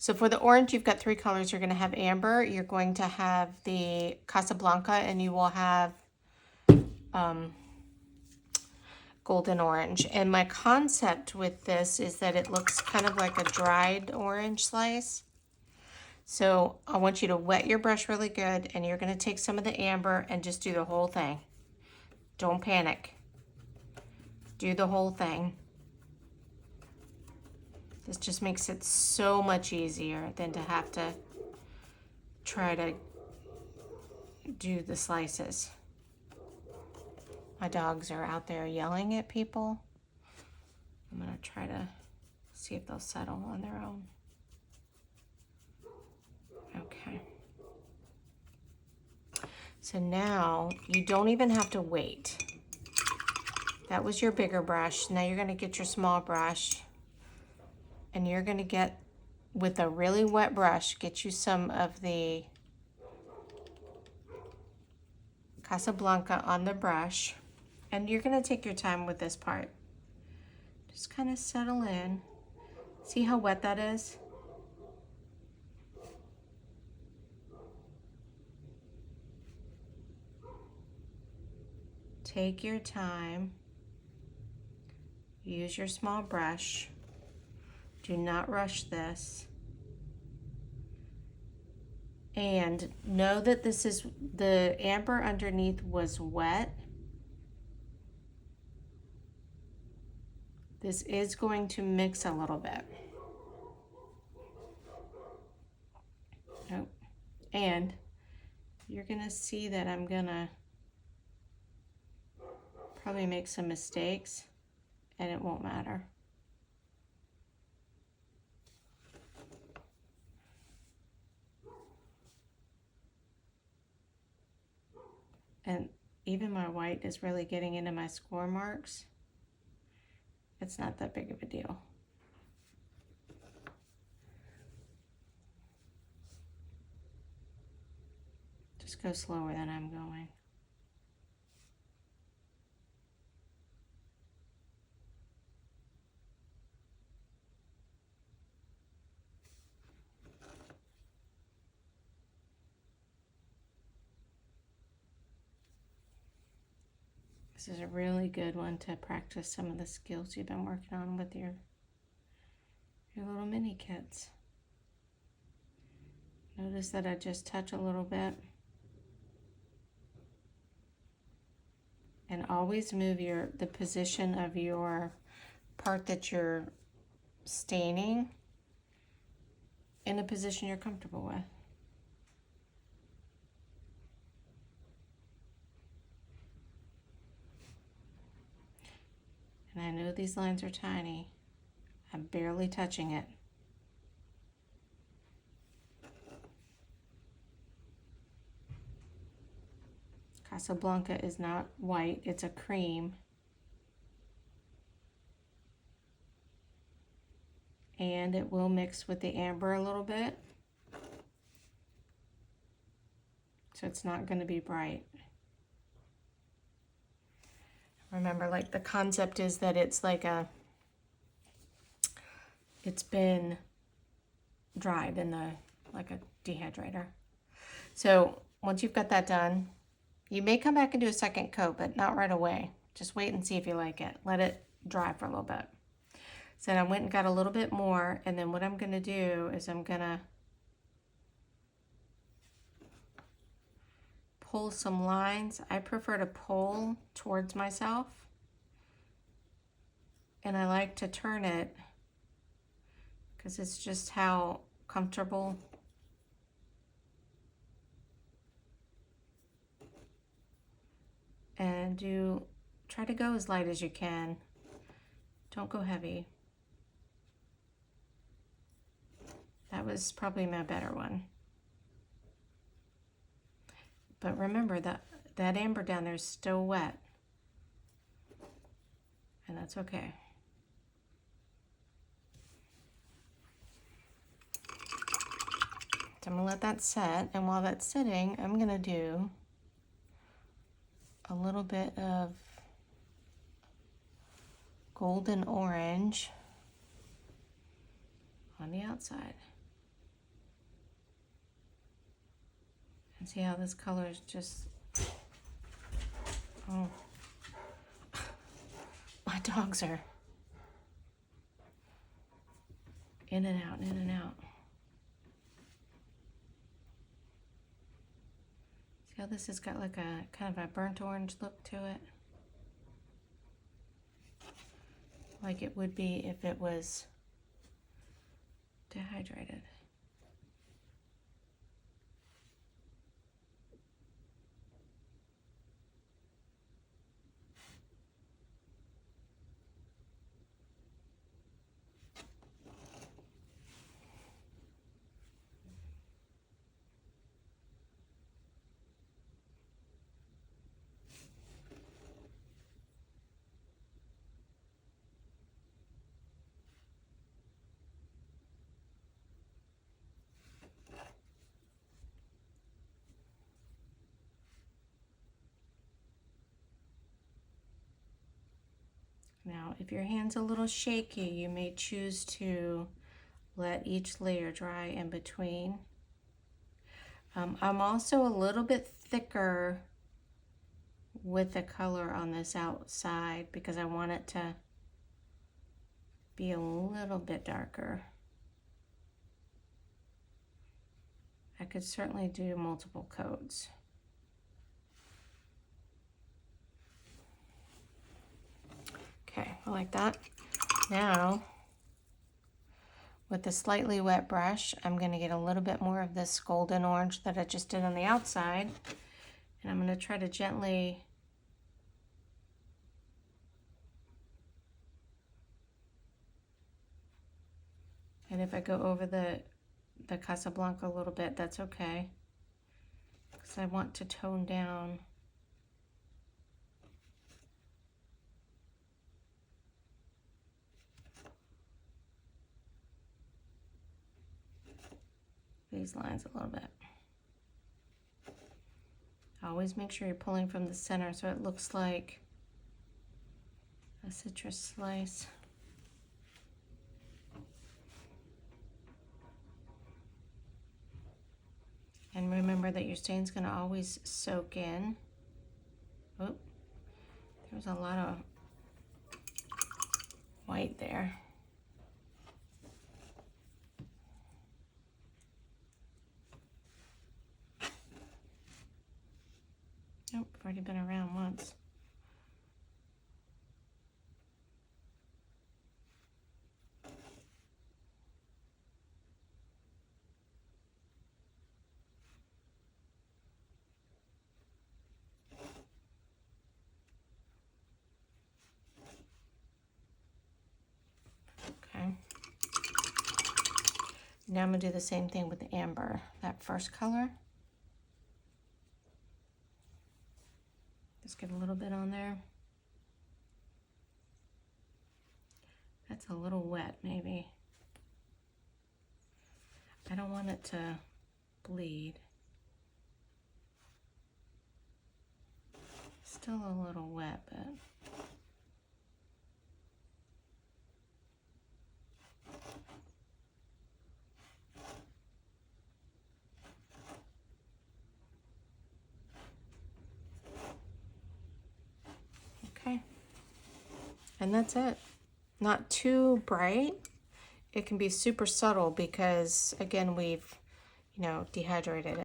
So for the orange, you've got 3 colors. You're going to have amber, you're going to have the Casablanca, and you will have golden orange. And my concept with this is that it looks kind of like a dried orange slice. So I want you to wet your brush really good, and you're going to take some of the amber and just do the whole thing. Don't panic. Do the whole thing. This just makes it so much easier than to have to try to do the slices. My dogs are out there yelling at people. I'm going to try to see if they'll settle on their own. Okay. So now you don't even have to wait. That was your bigger brush. Now you're going to get your small brush, and you're going to get, with a really wet brush, get you some of the Casablanca on the brush. And you're going to take your time with this part. Just kind of settle in. See how wet that is? Take your time. Use your small brush. Do not rush this. And know that this is, the amber underneath was wet. This is going to mix a little bit. Oh. And you're gonna see that I'm gonna probably make some mistakes, and it won't matter. And even my white is really getting into my score marks. It's not that big of a deal. Just go slower than I'm going. This is a really good one to practice some of the skills you've been working on with your little mini kits. Notice that I just touch a little bit. And always move the position of your part that you're staining in a position you're comfortable with. And I know these lines are tiny. I'm barely touching it. Casablanca is not white, it's a cream. And it will mix with the amber a little bit. So it's not going to be bright. Remember, like, the concept is that it's like it's been dried in like a dehydrator. So once you've got that done, you may come back and do a second coat, but not right away. Just wait and see if you like it. Let it dry for a little bit. So then I went and got a little bit more, and then what I'm going to do is I'm going to pull some lines. I prefer to pull towards myself, and I like to turn it because it's just how comfortable. And try to go as light as you can. Don't go heavy. That was probably my better one. But remember that amber down there is still wet. And that's okay. So I'm gonna let that set, and while that's sitting, I'm gonna do a little bit of golden orange on the outside. And see how this color is just, oh, my dogs are in and out, in and out. See how this has got like a kind of a burnt orange look to it? Like it would be if it was dehydrated. Now, if your hand's a little shaky, you may choose to let each layer dry in between. I'm also a little bit thicker with the color on this outside because I want it to be a little bit darker. I could certainly do multiple coats. Okay, I like that. Now, with the slightly wet brush, I'm going to get a little bit more of this golden orange that I just did on the outside. And I'm going to try to gently and if I go over the Casablanca a little bit, that's okay. Because I want to tone down these lines a little bit. Always make sure you're pulling from the center so it looks like a citrus slice. And remember that your stain's going to always soak in. Oh, there's a lot of white there. Nope, I've already been around once. Okay. Now I'm going to do the same thing with the amber, that first color. Just get a little bit on there. That's a little wet, maybe. I don't want it to bleed. Still a little wet, but okay. And that's it. Not too bright. It can be super subtle because, again, we've, dehydrated it.